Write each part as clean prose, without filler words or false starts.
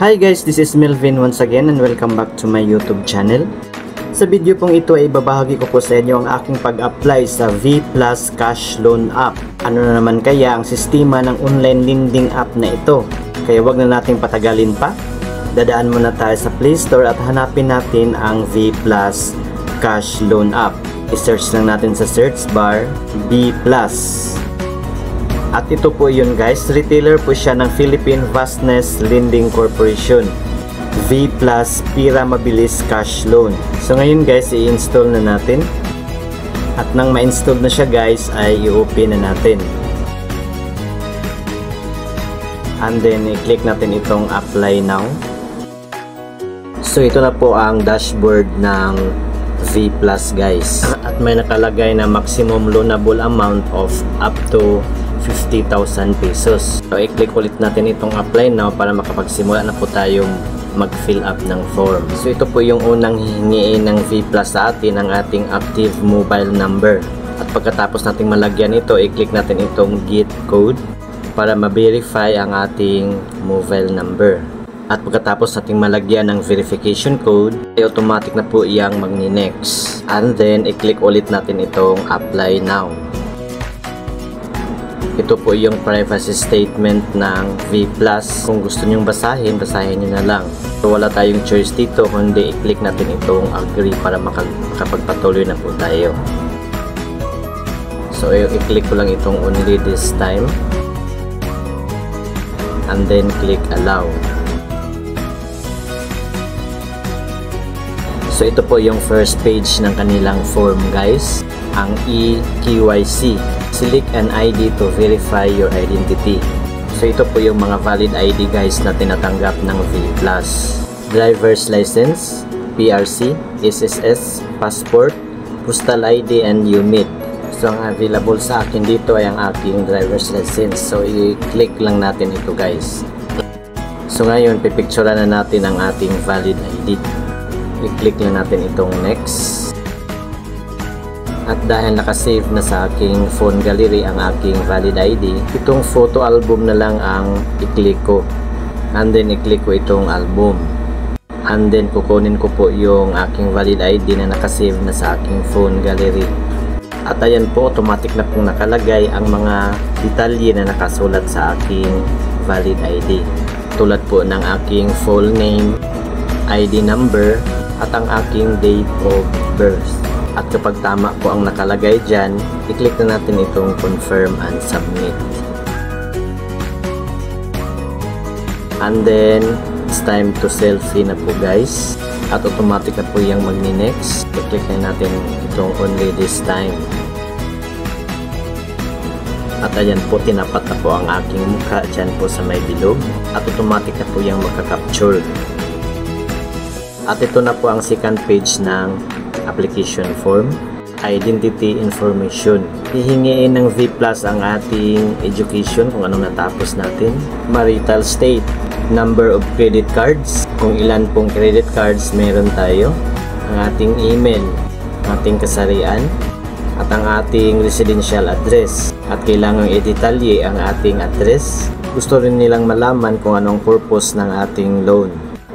Hi guys, this is Melvin once again and welcome back to my YouTube channel. Sa video pong ito ay ibabahagi ko po sa inyo ang aking pag-apply sa V+ Cash Loan App. Ano na naman kaya ang sistema ng online lending app na ito? Kaya wag na nating patagalin pa. Dadaan muna tayo sa Play Store at hanapin natin ang V+ Cash Loan App. I-search lang natin sa search bar V+. At ito po yun guys, retailer po siya ng Philippine Vastness Lending Corporation. V+ Pira Mabilis Cash Loan. So ngayon guys, i-install na natin. At nang ma-install na siya guys, ay i-open na natin. And then i-click natin itong apply now. So ito na po ang dashboard ng V+ guys. At may nakalagay na maximum loanable amount of up to 50,000 pesos. So i-click ulit natin itong apply now para makapagsimula na po tayong mag-fill up ng form. So ito po yung unang hihingiin ng V+ sa atin, ang ating active mobile number. At pagkatapos nating malagyan ito, i-click natin itong get code para ma-verify ang ating mobile number. At pagkatapos nating malagyan ng verification code, ay automatic na po iyang magni-next. And then i-click ulit natin itong apply now. Ito po yung privacy statement ng V+. Kung gusto nyong basahin, basahin nyo na lang. So wala tayong choice dito, kundi i-click natin itong agree para makapagpatuloy na po tayo. So i-click ko lang itong only this time. And then click allow. So ito po yung first page ng kanilang form guys, ang eKYC. Select an ID to verify your identity. So ito po yung mga valid ID guys na tinatanggap ng V+. Driver's license, PRC, SSS, passport, postal ID, and UMID. So ang available sa akin dito ay ang aking driver's license. So i-click lang natin ito guys. So ngayon pipicturean na natin ang ating valid ID. I-click lang natin itong next. At dahil nakasave na sa aking phone gallery ang aking valid ID, itong photo album na lang ang i-click ko. And then i-click ko itong album. And then kukunin ko po yung aking valid ID na nakasave na sa aking phone gallery. At ayan po, automatic na pong nakalagay ang mga detalye na nakasulat sa aking valid ID. Tulad po ng aking full name, ID number, at ang aking date of birth. At kapag tama po ang nakalagay dyan, i-click na natin itong confirm and submit. And then, it's time to selfie na po guys. At automatic na po yung magni-next. I-click na natin itong only this time. At ayan po, tinapat na po ang aking mukha dyan po sa may bilog. At automatic na po yung magka-capture. At ito na po ang second page ng application form, identity information. Hihingiin ng V+ ang ating education, kung anong natapos natin, marital state, number of credit cards, kung ilan pong credit cards meron tayo, ang ating email, ating kasarian, at ang ating residential address. At kailangang i-detalye ang ating address. Gusto rin nilang malaman kung anong purpose ng ating loan.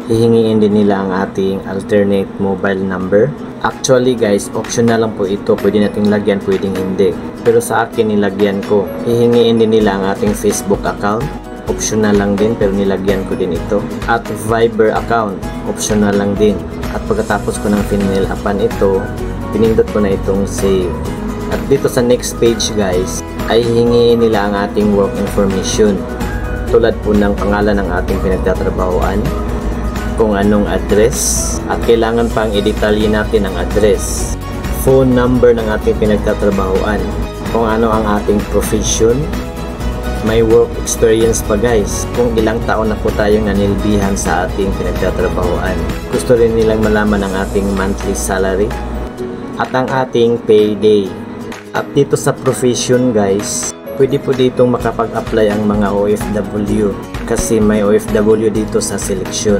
Hihingiin din nila ang ating alternate mobile number. Actually guys, optional lang po ito. Pwede nating lagyan, pwedeng hindi. Pero sa akin nilagyan ko. Hihingiin din nila ang ating Facebook account. Optional lang din pero nilagyan ko din ito. At Viber account, optional lang din. At pagkatapos ko ng final upan ito, pinindot ko na itong save. At dito sa next page guys, ay hihingiin nila ang ating work information. Tulad po ng pangalan ng ating pinagtatrabahoan, kung anong address, at kailangan pang i-detalye natin ang address, phone number ng ating pinagtatrabahoan, kung ano ang ating profession, may work experience pa guys, kung ilang taon na po tayong nanilbihan sa ating pinagtatrabahoan. Gusto rin nilang malaman ang ating monthly salary at ang ating payday. At dito sa profession guys, pwede po ditong makapag-apply ang mga OFW kasi may OFW dito sa selection.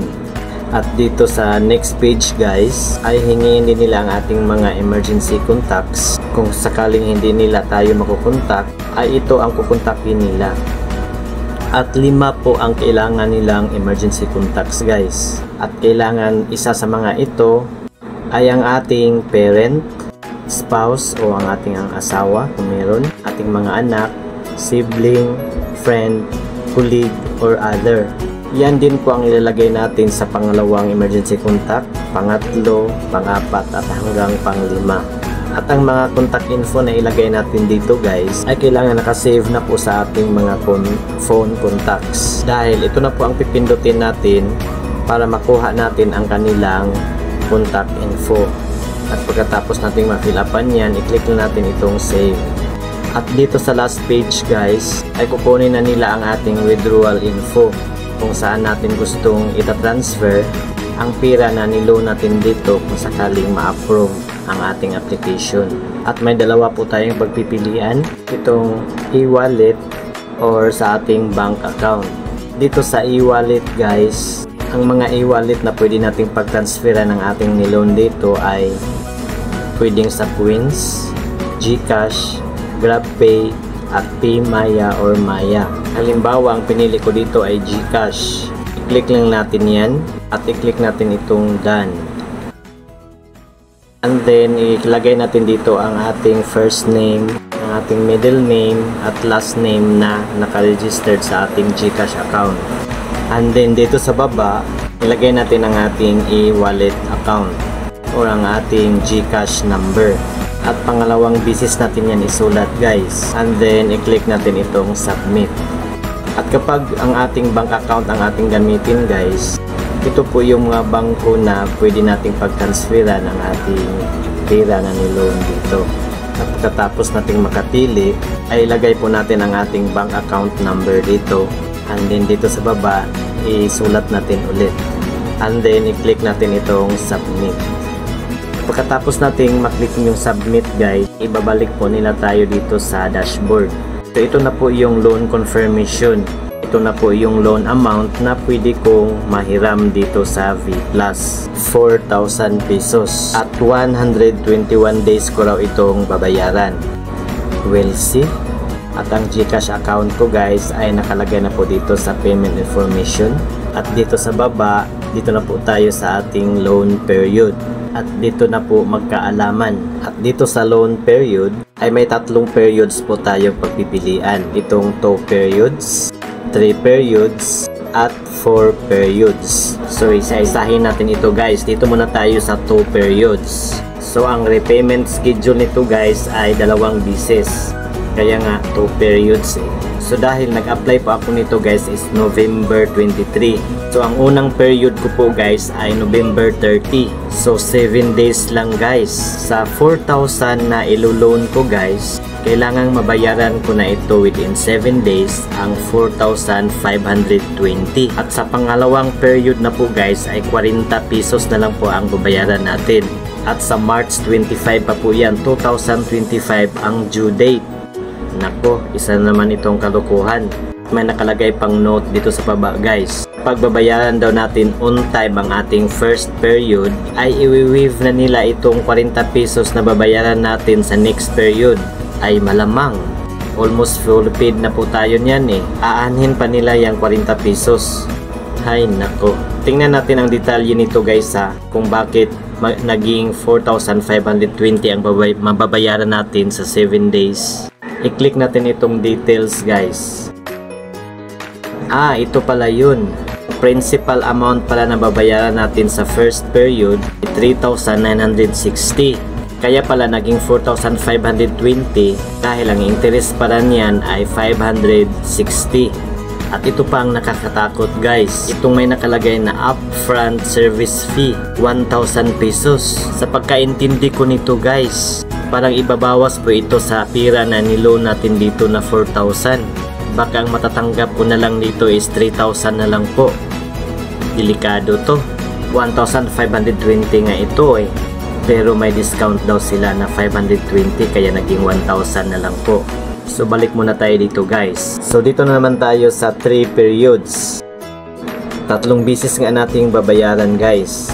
At dito sa next page guys, ay hingin din nila ang ating mga emergency contacts. Kung sakaling hindi nila tayo makukontak, ay ito ang kukontakin nila. At 5 po ang kailangan nilang emergency contacts guys. At kailangan isa sa mga ito ay ang ating parent, spouse o ang ating asawa kung meron, ating mga anak, sibling, friend, colleague, or other. Yan din po ang ilalagay natin sa pangalawang emergency contact, pangatlo, pangapat at hanggang panglima. At ang mga contact info na ilagay natin dito guys ay kailangan nakasave na po sa ating mga phone contacts. Dahil ito na po ang pipindutin natin para makuha natin ang kanilang contact info. At pagkatapos nating ma-fill upan yan, i-click na natin itong save. At dito sa last page guys ay kukunin na nila ang ating withdrawal info kung saan natin gustong ita-transfer ang pira na niloan natin dito kung sakaling ma-approve ang ating application. At may dalawa po tayong pagpipilian, itong e-wallet or sa ating bank account. Dito sa e-wallet guys, ang mga e-wallet na pwede nating pag-transferan ng ating niloan dito ay pwedeng sa Coins, GCash, GrabPay at PayMaya or Maya. Halimbawa, ang pinili ko dito ay GCash. I-click lang natin yan at i-click natin itong done. And then, ilagay natin dito ang ating first name, ang ating middle name, at last name na naka-registered sa ating GCash account. And then, dito sa baba, ilagay natin ang ating e-wallet account or ang ating GCash number. At pangalawang beses natin yan isulat guys. And then, i-click natin itong submit. At kapag ang ating bank account ang ating gamitin guys, ito po yung mga bangko na pwede nating pag-transfera ng ating pera na niloan dito. At pagkatapos nating makapili, ay ilagay po natin ang ating bank account number dito. And then dito sa baba, isulat natin ulit. And then i-click natin itong submit. Pagkatapos nating maklik yung submit guys, ibabalik po nila tayo dito sa dashboard. So ito na po yung loan confirmation. Ito na po yung loan amount na pwede kong mahiram dito sa V+. 4,000 pesos. At 121 days ko raw itong babayaran. We'll see. At ang GCash account ko guys ay nakalagay na po dito sa payment information. At dito sa baba, dito na po tayo sa ating loan period. At dito na po magkaalaman. At dito sa loan period ay may 3 periods po tayong pagpipilian. Itong 2 periods, 3 periods, at 4 periods. So isa-isahin natin ito guys. Dito muna tayo sa 2 periods. So ang repayment schedule nito guys ay 2 beses. Kaya nga 2 periods eh. So dahil nag-apply po ako nito guys is November 23. So ang unang period ko po guys ay November 30. So 7 days lang guys. Sa 4,000 na ilo-loan ko guys, kailangang mabayaran ko na ito within 7 days ang 4,520. At sa pangalawang period na po guys ay 40 pesos na lang po ang babayaran natin. At sa March 25 pa po yan, 2025 ang due date. Nako, isa naman itong kalukuhan. May nakalagay pang note dito sa baba guys. Pagbabayaran daw natin on time ang ating first period, ay iwi-waive na nila itong 40 pesos na babayaran natin sa next period. Ay malamang, almost full paid na po tayo niyan eh. Aanhin pa nila yung 40 pesos. Hay nako. Tingnan natin ang detalye nito guys ha, kung bakit naging 4,520 ang mababayaran natin sa 7 days. I-click natin itong details guys. Ito pala yun. Principal amount pala na babayaran natin sa first period 3,960. Kaya pala naging 4,520 dahil ang interest para niyan ay 560. At ito pa ang nakakatakot guys. Itong may nakalagay na upfront service fee 1,000 pesos. Sa pagkaintindi ko nito guys, parang ibabawas po ito sa pira na niloan natin dito na 4,000. Baka ang matatanggap ko na lang dito is 3,000 na lang po. Delikado to. 1,520 nga ito eh. Pero may discount daw sila na 520 kaya naging 1,000 na lang po. So balik muna tayo dito guys. So dito na naman tayo sa 3 periods. 3 beses nga nating babayaran guys.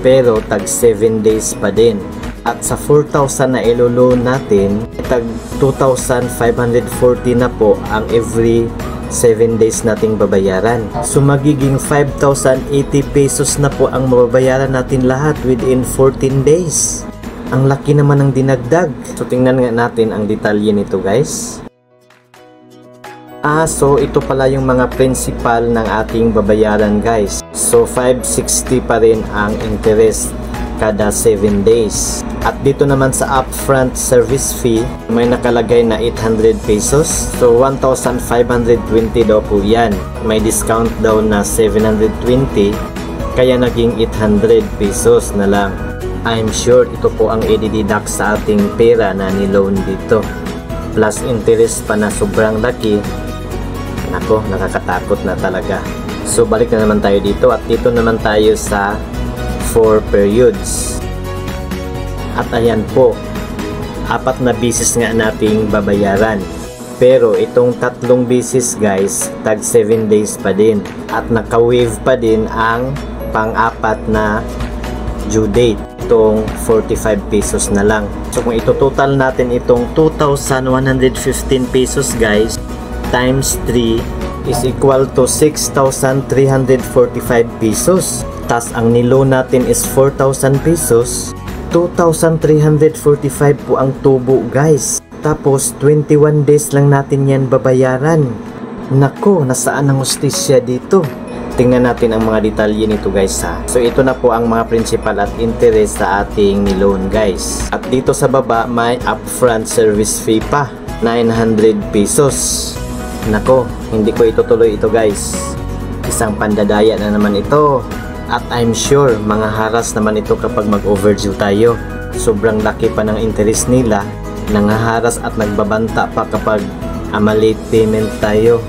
Pero tag 7 days pa din. At sa 4,000 na ilo-loan natin, tag 2,540 na po ang every 7 days nating babayaran. So magiging 5,080 pesos na po ang mababayaran natin lahat within 14 days. Ang laki naman ng dinagdag. So tingnan nga natin ang detalye nito guys. So ito pala yung mga principal ng ating babayaran guys. So 560 pa rin ang interest kada 7 days. At dito naman sa upfront service fee, may nakalagay na 800 pesos. So 1,520 daw po yan. May discount daw na 720, kaya naging 800 pesos na lang. I'm sure ito po ang i-deduct sa ating pera na niloan dito. Plus interest pa na sobrang laki. Nako, nakakatakot na talaga. So balik na naman tayo dito at dito naman tayo sa 4 periods. At ayan po, 4 na bisis nga nating babayaran. Pero itong 3 bisis guys, tag 7 days pa din. At naka-waive pa din ang pang-4 na due date. Itong 45 pesos na lang. So kung ito total natin itong 2,115 pesos guys, times 3 is equal to 6,345 pesos. Tas ang niloan natin is 4,000 pesos. 2,345 po ang tubo guys. Tapos 21 days lang natin yan babayaran. Nako, nasaan ang hustisya dito? Tingnan natin ang mga detalye nito guys ha. So ito na po ang mga principal at interest sa ating niloan guys. At dito sa baba may upfront service fee pa, 900 pesos. Nako, hindi ko itutuloy ito guys. Isang pandadaya na naman ito. At I'm sure mga haras naman ito kapag mag-overdue tayo. Sobrang laki pa ng interest nila. Nangaharas at nagbabanta pa kapag late payment tayo.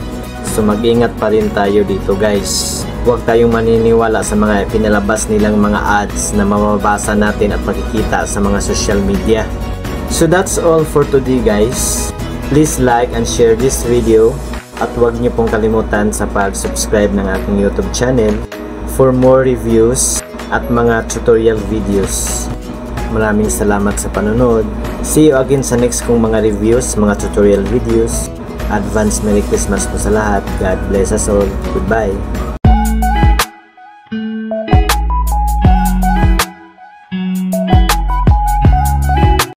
So mag-ingat pa rin tayo dito guys. Huwag tayong maniniwala sa mga pinalabas nilang mga ads na mababasa natin at makikita sa mga social media. So that's all for today guys. Please like and share this video. At huwag niyo pong kalimutan sa pag-subscribe ng aking YouTube channel for more reviews at mga tutorial videos. Maraming salamat sa panonood. See you again sa next kong mga reviews, mga tutorial videos. Advance Merry Christmas po sa lahat. God bless us all. Goodbye.